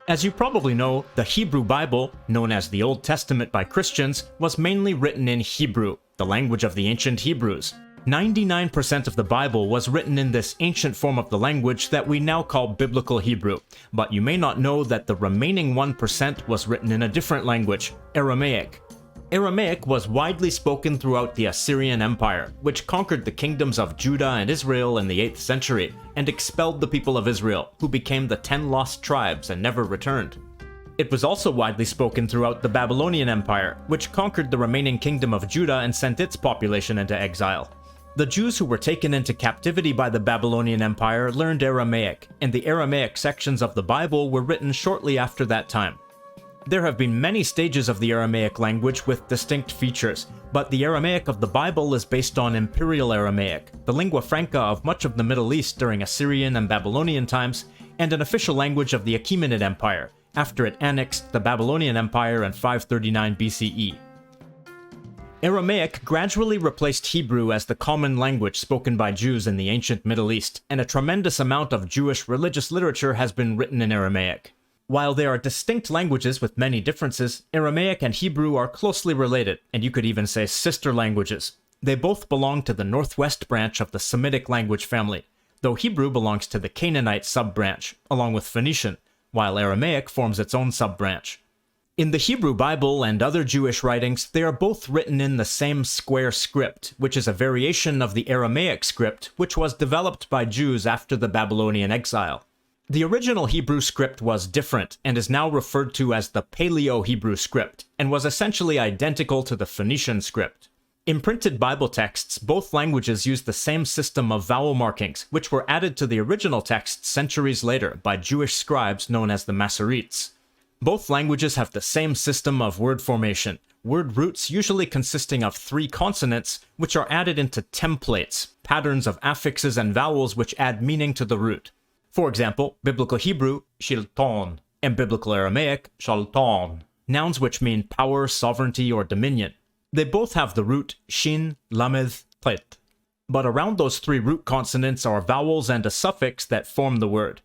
As you probably know, the Hebrew Bible, known as the Old Testament by Christians, was mainly written in Hebrew, the language of the ancient Hebrews. 99% of the Bible was written in this ancient form of the language that we now call Biblical Hebrew, but you may not know that the remaining 1% was written in a different language, Aramaic. Aramaic was widely spoken throughout the Assyrian Empire, which conquered the kingdoms of Judah and Israel in the 8th century, and expelled the people of Israel, who became the 10 lost tribes and never returned. It was also widely spoken throughout the Babylonian Empire, which conquered the remaining kingdom of Judah and sent its population into exile. The Jews who were taken into captivity by the Babylonian Empire learned Aramaic, and the Aramaic sections of the Bible were written shortly after that time. There have been many stages of the Aramaic language with distinct features, but the Aramaic of the Bible is based on Imperial Aramaic, the lingua franca of much of the Middle East during Assyrian and Babylonian times, and an official language of the Achaemenid Empire, after it annexed the Babylonian Empire in 539 BCE. Aramaic gradually replaced Hebrew as the common language spoken by Jews in the ancient Middle East, and a tremendous amount of Jewish religious literature has been written in Aramaic. While they are distinct languages with many differences, Aramaic and Hebrew are closely related, and you could even say sister languages. They both belong to the northwest branch of the Semitic language family, though Hebrew belongs to the Canaanite sub-branch, along with Phoenician, while Aramaic forms its own sub-branch. In the Hebrew Bible and other Jewish writings, they are both written in the same square script, which is a variation of the Aramaic script, which was developed by Jews after the Babylonian exile. The original Hebrew script was different and is now referred to as the Paleo-Hebrew script, and was essentially identical to the Phoenician script. In printed Bible texts, both languages use the same system of vowel markings, which were added to the original text centuries later by Jewish scribes known as the Masoretes. Both languages have the same system of word formation, word roots usually consisting of 3 consonants, which are added into templates, patterns of affixes and vowels which add meaning to the root. For example, Biblical Hebrew, shilton, and Biblical Aramaic, shalton, nouns which mean power, sovereignty, or dominion. They both have the root shin, lamed, tet. But around those 3 root consonants are vowels and a suffix that form the word.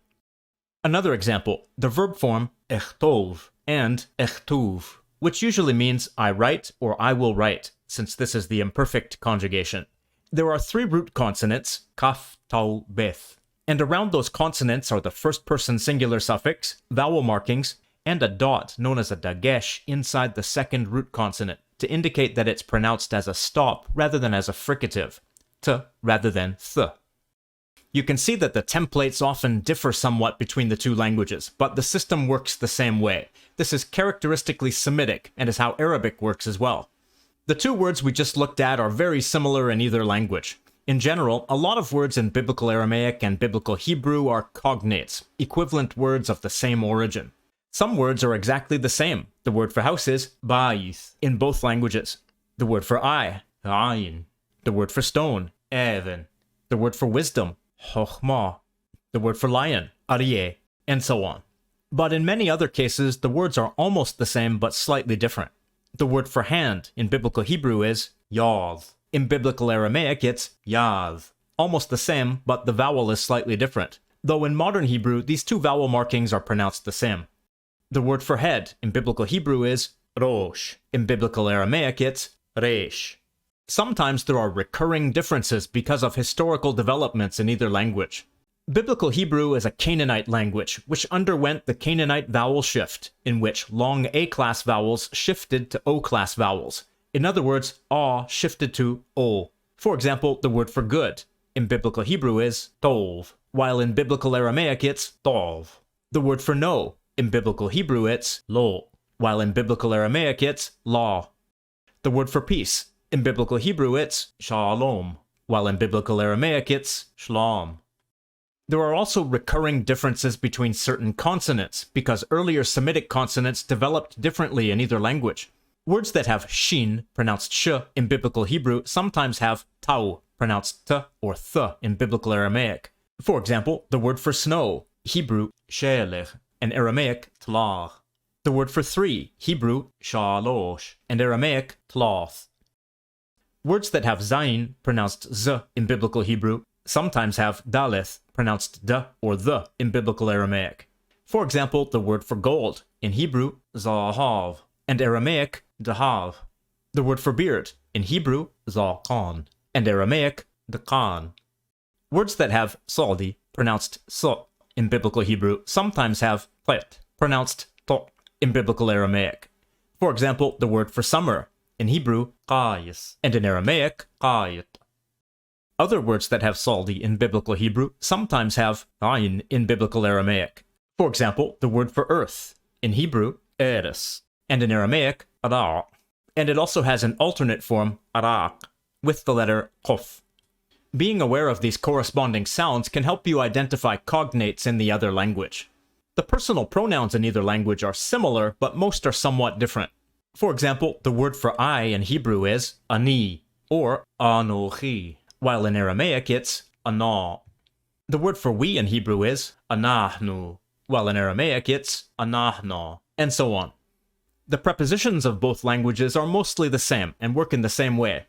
Another example, the verb form echtov and echtuv, which usually means I write or I will write, since this is the imperfect conjugation. There are 3 root consonants, kaf, tau, beth, and around those consonants are the first-person singular suffix, vowel markings, and a dot known as a dagesh inside the second root consonant to indicate that it's pronounced as a stop rather than as a fricative, t rather than th. You can see that the templates often differ somewhat between the 2 languages, but the system works the same way. This is characteristically Semitic, and is how Arabic works as well. The 2 words we just looked at are very similar in either language. In general, a lot of words in Biblical Aramaic and Biblical Hebrew are cognates, equivalent words of the same origin. Some words are exactly the same. The word for house is bayith in both languages. The word for eye, ayin. The word for stone, even. The word for wisdom, chokhmah, the word for lion, aryeh, and so on. But in many other cases, the words are almost the same but slightly different. The word for hand in Biblical Hebrew is yad. In Biblical Aramaic, it's yad. Almost the same, but the vowel is slightly different. Though in modern Hebrew, these 2 vowel markings are pronounced the same. The word for head in Biblical Hebrew is rosh. In Biblical Aramaic, it's resh. Sometimes there are recurring differences because of historical developments in either language. Biblical Hebrew is a Canaanite language, which underwent the Canaanite vowel shift, in which long A-class vowels shifted to O-class vowels. In other words, A shifted to O. For example, the word for good in Biblical Hebrew is tov, while in Biblical Aramaic it's tov. The word for no in Biblical Hebrew it's lo, while in Biblical Aramaic it's law. The word for peace in Biblical Hebrew it's shalom, while in Biblical Aramaic it's shalom. There are also recurring differences between certain consonants, because earlier Semitic consonants developed differently in either language. Words that have shin, pronounced sh, in Biblical Hebrew sometimes have tau, pronounced t or th in Biblical Aramaic. For example, the word for snow, Hebrew shelech, and Aramaic tlach. The word for 3, Hebrew shalosh, and Aramaic tloth. Words that have zayin, pronounced z in Biblical Hebrew, sometimes have daleth, pronounced d or the in Biblical Aramaic. For example, the word for gold, in Hebrew, zahav, and Aramaic, dahav. The word for beard, in Hebrew, zaqan, and Aramaic, daqan. Words that have saldi, pronounced so, in Biblical Hebrew, sometimes have plet, pronounced to, in Biblical Aramaic. For example, the word for summer, in Hebrew, qais, and in Aramaic, qayit. Other words that have saldi in Biblical Hebrew sometimes have ayin in Biblical Aramaic. For example, the word for earth, in Hebrew, eres, and in Aramaic, ara. And it also has an alternate form, arak, with the letter qaf. Being aware of these corresponding sounds can help you identify cognates in the other language. The personal pronouns in either language are similar, but most are somewhat different. For example, the word for I in Hebrew is ani, or anochi, while in Aramaic it's ana. The word for we in Hebrew is anahnu, while in Aramaic it's anahna, and so on. The prepositions of both languages are mostly the same and work in the same way.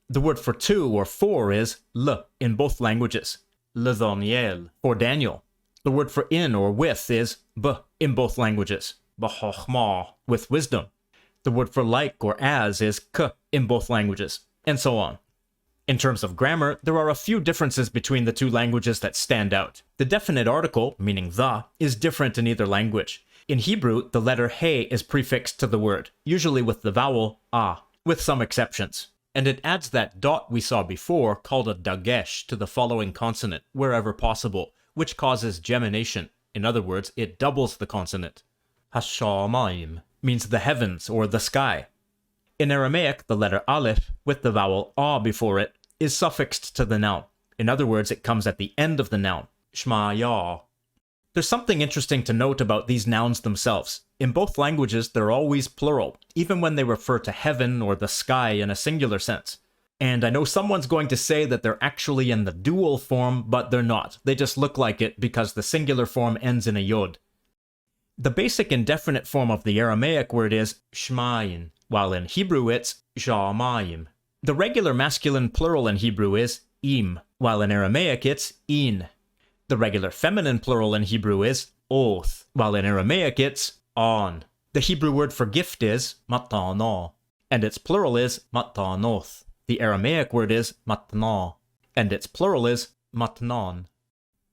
The word for to or for is l in both languages, l'Daniel, for Daniel. The word for in or with is b in both languages, b'chochmah, with wisdom. The word for like or as is k in both languages, and so on. In terms of grammar, there are a few differences between the two languages that stand out. The definite article, meaning the, is different in either language. In Hebrew, the letter he is prefixed to the word, usually with the vowel a, with some exceptions. And it adds that dot we saw before, called a dagesh, to the following consonant, wherever possible, which causes gemination. In other words, it doubles the consonant. Hashamayim means the heavens or the sky. In Aramaic, the letter aleph, with the vowel a before it, is suffixed to the noun. In other words, it comes at the end of the noun, shmaya. There's something interesting to note about these nouns themselves. In both languages, they're always plural, even when they refer to heaven or the sky in a singular sense. And I know someone's going to say that they're actually in the dual form, but they're not. They just look like it because the singular form ends in a yod. The basic indefinite form of the Aramaic word is shmayin, while in Hebrew it's shamayim. The regular masculine plural in Hebrew is im, while in Aramaic it's in. The regular feminine plural in Hebrew is oth, while in Aramaic it's on. The Hebrew word for gift is matana, and its plural is matanoth. The Aramaic word is matna, and its plural is matnan.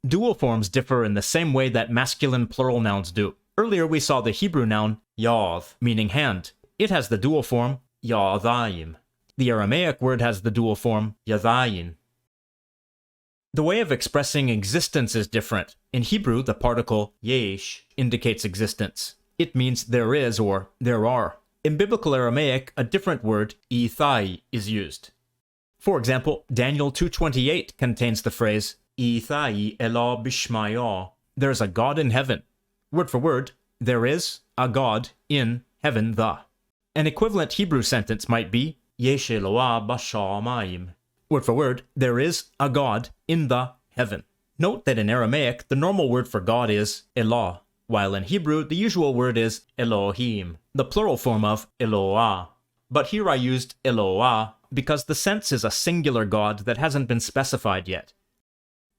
Dual forms differ in the same way that masculine plural nouns do. Earlier we saw the Hebrew noun yad, meaning hand. It has the dual form yadayim. The Aramaic word has the dual form yadayin. The way of expressing existence is different. In Hebrew, the particle yesh indicates existence. It means there is or there are. In Biblical Aramaic, a different word, ithai, is used. For example, Daniel 2:28 contains the phrase, ithai elah bishmaya, there's a God in heaven. Word for word, there is a God in heaven the. An equivalent Hebrew sentence might be, yesh Eloah bashamayim. Word for word, there is a God in the heaven. Note that in Aramaic, the normal word for God is Elah, while in Hebrew, the usual word is Elohim, the plural form of Eloah. But here I used Eloah because the sense is a singular God that hasn't been specified yet.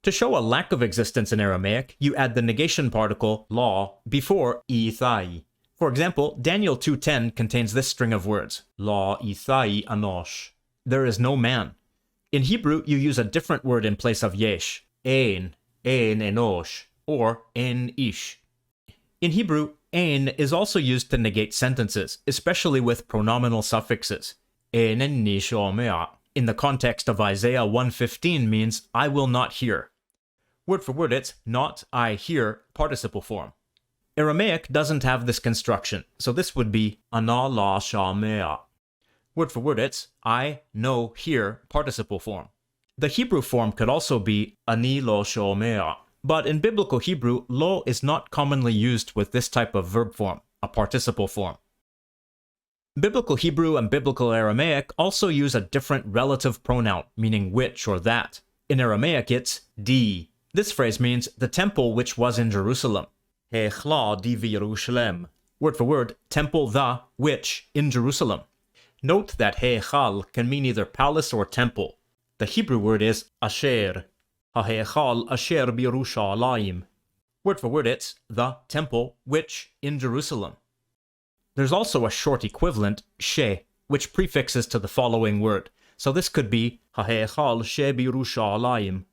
To show a lack of existence in Aramaic, you add the negation particle la before ithai. For example, Daniel 2:10 contains this string of words, la ithai anosh, there is no man. In Hebrew, you use a different word in place of yesh, ein enosh, or en ish. In Hebrew, ein is also used to negate sentences, especially with pronominal suffixes. In the context of Isaiah 1:15 means, I will not hear. Word for word, it's not I hear participle form. Aramaic doesn't have this construction, so this would be ana la shamea. Word for word, it's I know hear participle form. The Hebrew form could also be ani lo shomea, but in Biblical Hebrew, lo is not commonly used with this type of verb form, a participle form. Biblical Hebrew and Biblical Aramaic also use a different relative pronoun, meaning which or that. In Aramaic, it's di. This phrase means the temple which was in Jerusalem. Hechla di v'Yerushalem. Word for word, temple the which in Jerusalem. Note that Heichal can mean either palace or temple. The Hebrew word is asher. Ha-Heichal asher b'Yerushalayim. Word for word, it's the temple which in Jerusalem. There's also a short equivalent, she, which prefixes to the following word, so this could be ha'echal she b'Yerushalayim.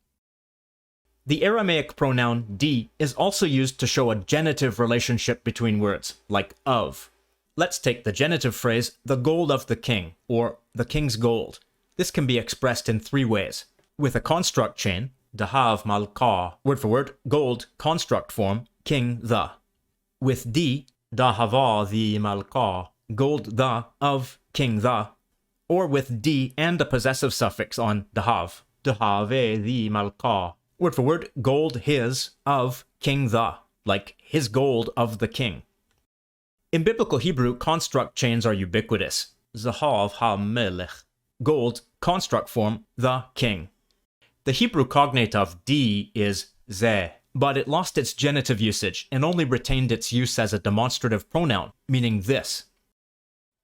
The Aramaic pronoun di is also used to show a genitive relationship between words, like of. Let's take the genitive phrase, the gold of the king, or the king's gold. This can be expressed in three ways. With a construct chain, dahav malka, word for word, gold, construct form, king the. With di, dahava the malka, gold the of king the. Or with di and a possessive suffix on dahav, dahave the malka, word for word, gold his of king the, like his gold of the king. In Biblical Hebrew, construct chains are ubiquitous. Zahav ha-melech, gold, construct form, the king. The Hebrew cognate of di is ze, but it lost its genitive usage and only retained its use as a demonstrative pronoun, meaning this.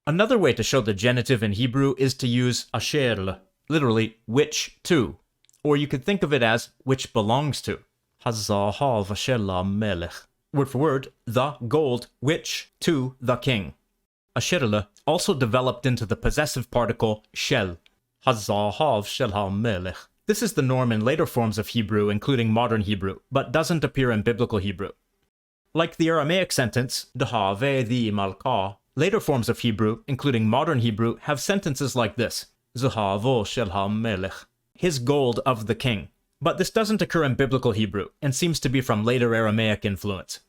Another way to show the genitive in Hebrew is to use asher, literally, which to, or you could think of it as which belongs to. Hazahav asher la-melech. Word for word, the gold, which, to, the king. Asherle also developed into the possessive particle shel. Hazahav shel ha-melech. This is the norm in later forms of Hebrew, including modern Hebrew, but doesn't appear in Biblical Hebrew. Like the Aramaic sentence, dahave the malka, later forms of Hebrew, including modern Hebrew, have sentences like this, Zahavo shel ha-melech, his gold of the king. But this doesn't occur in Biblical Hebrew, and seems to be from later Aramaic influence.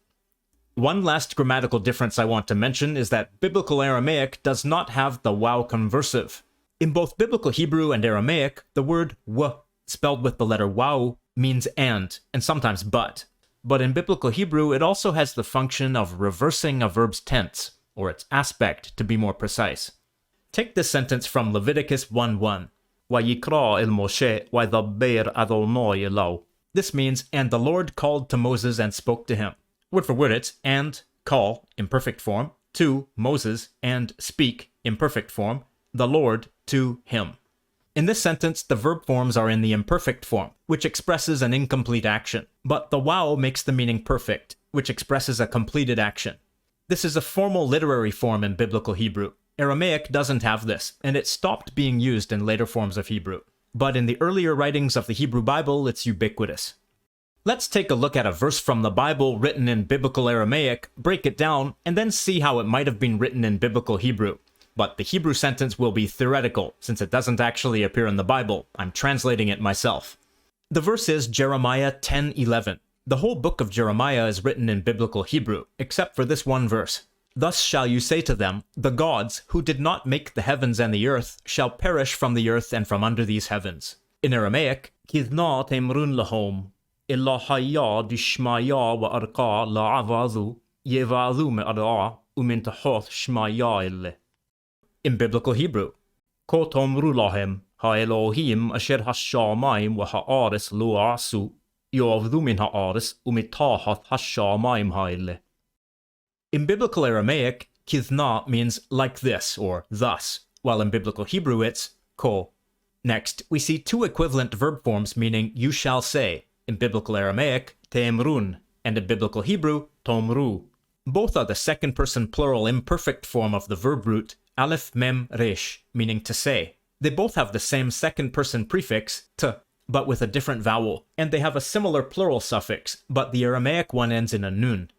One last grammatical difference I want to mention is that Biblical Aramaic does not have the wow conversive. In both Biblical Hebrew and Aramaic, the word w, spelled with the letter wow, means and sometimes but. But in Biblical Hebrew, it also has the function of reversing a verb's tense, or its aspect to be more precise. Take this sentence from Leviticus 1:1. Vayikra el Moshe vaydaber Adonai elo. This means, and the Lord called to Moses and spoke to him. Word for word it's, and, call, imperfect form, to Moses, and speak, imperfect form, the Lord to him. In this sentence, the verb forms are in the imperfect form, which expresses an incomplete action, but the wow makes the meaning perfect, which expresses a completed action. This is a formal literary form in Biblical Hebrew. Aramaic doesn't have this, and it stopped being used in later forms of Hebrew. But in the earlier writings of the Hebrew Bible, it's ubiquitous. Let's take a look at a verse from the Bible written in Biblical Aramaic, break it down, and then see how it might have been written in Biblical Hebrew. But the Hebrew sentence will be theoretical, since it doesn't actually appear in the Bible. I'm translating it myself. The verse is Jeremiah 10:11. The whole book of Jeremiah is written in Biblical Hebrew, except for this one verse. Thus shall you say to them, the gods, who did not make the heavens and the earth, shall perish from the earth and from under these heavens. In Aramaic, Kidna temrun lahom, Illahaya dishmaya wa arqa la'avazu, yevazu me'ara, umintahoth shmaya ille. In Biblical Hebrew, Kotomru lahem, ha'elohim asher hashamayim wa ha'aris lu'asu, yovdu min ha'aris umitahath hashamayim ha'ille. In Biblical Aramaic, kithna means like this, or thus, while in Biblical Hebrew it's ko. Next, we see two equivalent verb forms meaning you shall say, in Biblical Aramaic, te'emrun, and in Biblical Hebrew, tomru. Both are the second-person plural imperfect form of the verb root, aleph mem resh, meaning to say. They both have the same second-person prefix, t, but with a different vowel, and they have a similar plural suffix, but the Aramaic one ends in a nun.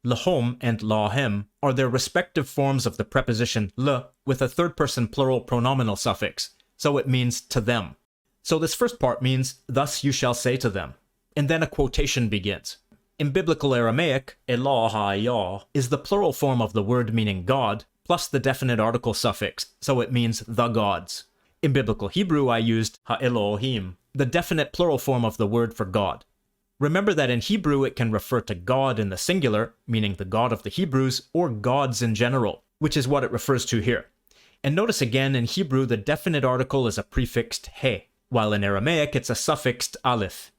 Lahom and lahem are their respective forms of the preposition l with a third-person plural pronominal suffix, so it means to them. So this first part means, thus you shall say to them. And then a quotation begins. In Biblical Aramaic, Elohayah is the plural form of the word meaning God, plus the definite article suffix, so it means the gods. In Biblical Hebrew, I used ha-Elohim, the definite plural form of the word for God. Remember that in Hebrew it can refer to God in the singular, meaning the God of the Hebrews, or gods in general, which is what it refers to here. And notice again, in Hebrew the definite article is a prefixed he, while in Aramaic it's a suffixed aleph.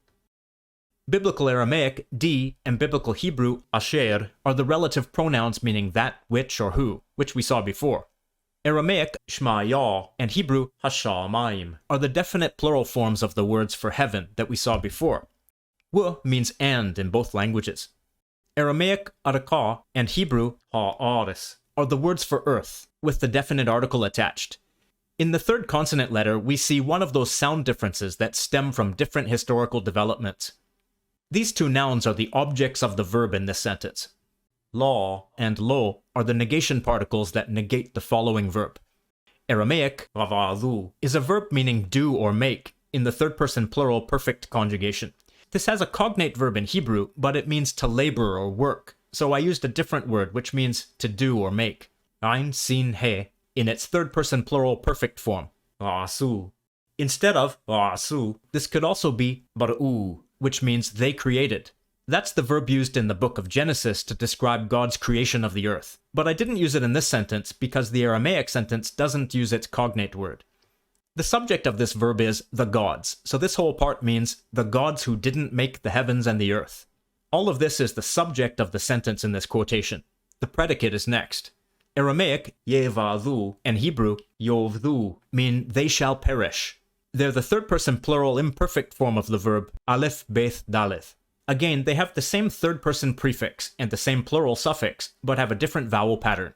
Biblical Aramaic, di, and Biblical Hebrew, asher, are the relative pronouns meaning that, which, or who, which we saw before. Aramaic, shmaya, and Hebrew, hashamayim, are the definite plural forms of the words for heaven that we saw before. W means and in both languages. Aramaic araka and Hebrew ha'aris are the words for earth, with the definite article attached. In the third consonant letter, we see one of those sound differences that stem from different historical developments. These two nouns are the objects of the verb in this sentence. Law and lo are the negation particles that negate the following verb. Aramaic ravadu is a verb meaning do or make in the third person plural perfect conjugation. This has a cognate verb in Hebrew, but it means to labor or work, so I used a different word which means to do or make. Ein sin he in its third person plural perfect form. Rasu. Instead of rasu, this could also be bar'u, which means they created. That's the verb used in the book of Genesis to describe God's creation of the earth. But I didn't use it in this sentence because the Aramaic sentence doesn't use its cognate word. The subject of this verb is the gods, so this whole part means the gods who didn't make the heavens and the earth. All of this is the subject of the sentence in this quotation. The predicate is next. Aramaic yevadu and Hebrew yovdu mean they shall perish. They're the third person plural imperfect form of the verb aleph beth daleth. Again, they have the same third person prefix and the same plural suffix, but have a different vowel pattern.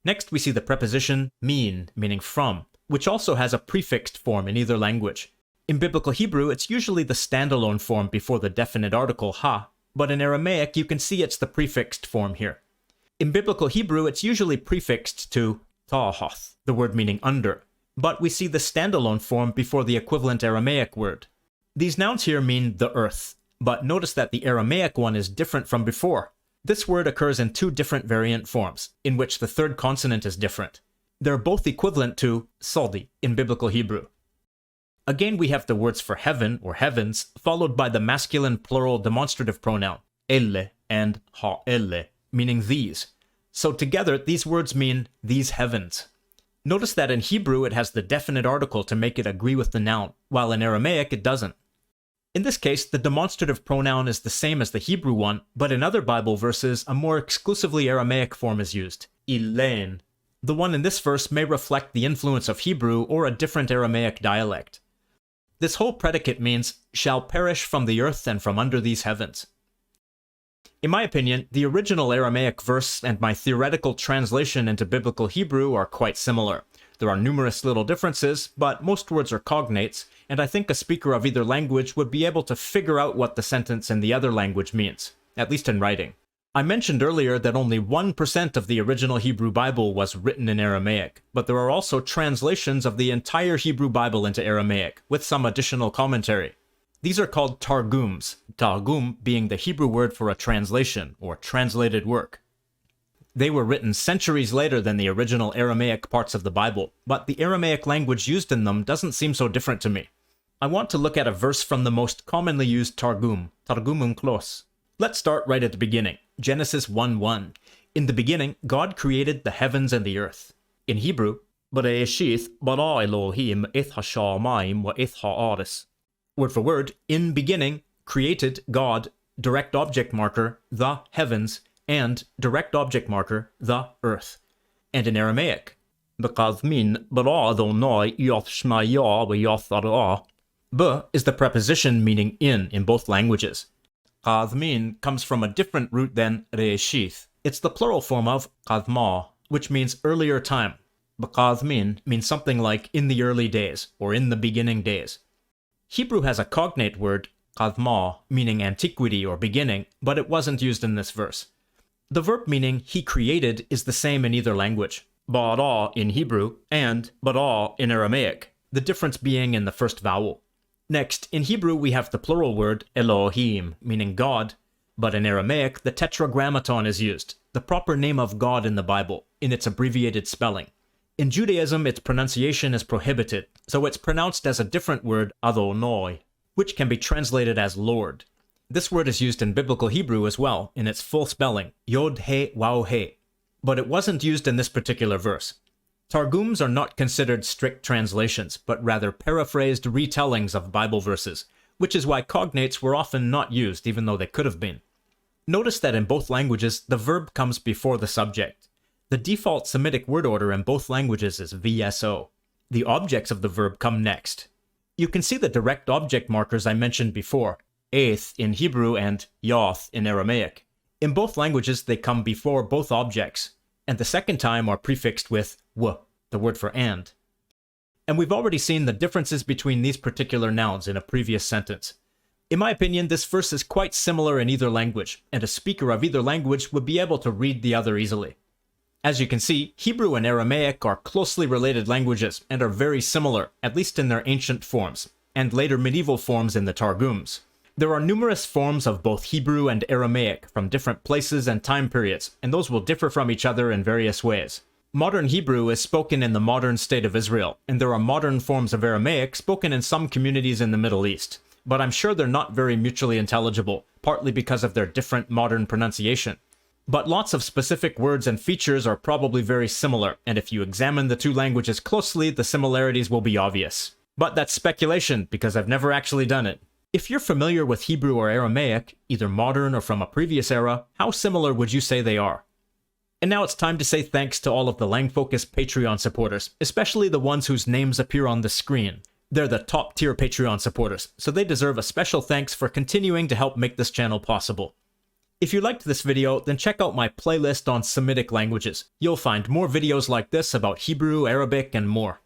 Next we see the preposition min, meaning from, which also has a prefixed form in either language. In Biblical Hebrew, it's usually the standalone form before the definite article ha, but in Aramaic you can see it's the prefixed form here. In Biblical Hebrew, it's usually prefixed to tahoth, the word meaning under, but we see the standalone form before the equivalent Aramaic word. These nouns here mean the earth, but notice that the Aramaic one is different from before. This word occurs in two different variant forms, in which the third consonant is different. They're both equivalent to sodi in Biblical Hebrew. Again, we have the words for heaven or heavens, followed by the masculine plural demonstrative pronoun, elle and ha'elle, meaning these. So together, these words mean these heavens. Notice that in Hebrew it has the definite article to make it agree with the noun, while in Aramaic it doesn't. In this case, the demonstrative pronoun is the same as the Hebrew one, but in other Bible verses, a more exclusively Aramaic form is used, ilen. The one in this verse may reflect the influence of Hebrew or a different Aramaic dialect. This whole predicate means, shall perish from the earth and from under these heavens. In my opinion, the original Aramaic verse and my theoretical translation into Biblical Hebrew are quite similar. There are numerous little differences, but most words are cognates, and I think a speaker of either language would be able to figure out what the sentence in the other language means, at least in writing. I mentioned earlier that only 1% of the original Hebrew Bible was written in Aramaic, but there are also translations of the entire Hebrew Bible into Aramaic, with some additional commentary. These are called Targums, Targum being the Hebrew word for a translation, or translated work. They were written centuries later than the original Aramaic parts of the Bible, but the Aramaic language used in them doesn't seem so different to me. I want to look at a verse from the most commonly used Targum, Targumum Klos. Let's start right at the beginning, Genesis 1:1. In the beginning, God created the heavens and the earth. In Hebrew, Bereshith bara Elohim eth hashamayim wa eth ha'aris. Word for word, in beginning, created God, direct object marker, the heavens, and direct object marker, the earth. And in Aramaic, B'kazmin bara Adonai yoth shmaya v'yoth arah. B is the preposition meaning in both languages. Kazmin comes from a different root than Reeshith. It's the plural form of Kazma, which means earlier time. B'kazmin means something like in the early days, or in the beginning days. Hebrew has a cognate word, Kazma, meaning antiquity or beginning, but it wasn't used in this verse. The verb meaning he created is the same in either language, bara in Hebrew and bara in Aramaic, the difference being in the first vowel. Next, in Hebrew we have the plural word Elohim, meaning God, but in Aramaic the tetragrammaton is used, the proper name of God in the Bible, in its abbreviated spelling. In Judaism its pronunciation is prohibited, so it's pronounced as a different word, Adonai, which can be translated as Lord. This word is used in Biblical Hebrew as well, in its full spelling, Yod-He-Waw-He, but it wasn't used in this particular verse. Targums are not considered strict translations, but rather paraphrased retellings of Bible verses, which is why cognates were often not used even though they could have been. Notice that in both languages, the verb comes before the subject. The default Semitic word order in both languages is VSO. The objects of the verb come next. You can see the direct object markers I mentioned before. eith in Hebrew and yoth in Aramaic. In both languages, they come before both objects, and the second time are prefixed with w, the word for and. And we've already seen the differences between these particular nouns in a previous sentence. In my opinion, this verse is quite similar in either language, and a speaker of either language would be able to read the other easily. As you can see, Hebrew and Aramaic are closely related languages and are very similar, at least in their ancient forms, and later medieval forms in the Targums. There are numerous forms of both Hebrew and Aramaic from different places and time periods, and those will differ from each other in various ways. Modern Hebrew is spoken in the modern state of Israel, and there are modern forms of Aramaic spoken in some communities in the Middle East, but I'm sure they're not very mutually intelligible, partly because of their different modern pronunciation. But lots of specific words and features are probably very similar, and if you examine the two languages closely, the similarities will be obvious. But that's speculation, because I've never actually done it. If you're familiar with Hebrew or Aramaic, either modern or from a previous era, how similar would you say they are? And now it's time to say thanks to all of the LangFocus Patreon supporters, especially the ones whose names appear on the screen. They're the top tier Patreon supporters, so they deserve a special thanks for continuing to help make this channel possible. If you liked this video, then check out my playlist on Semitic languages. You'll find more videos like this about Hebrew, Arabic, and more.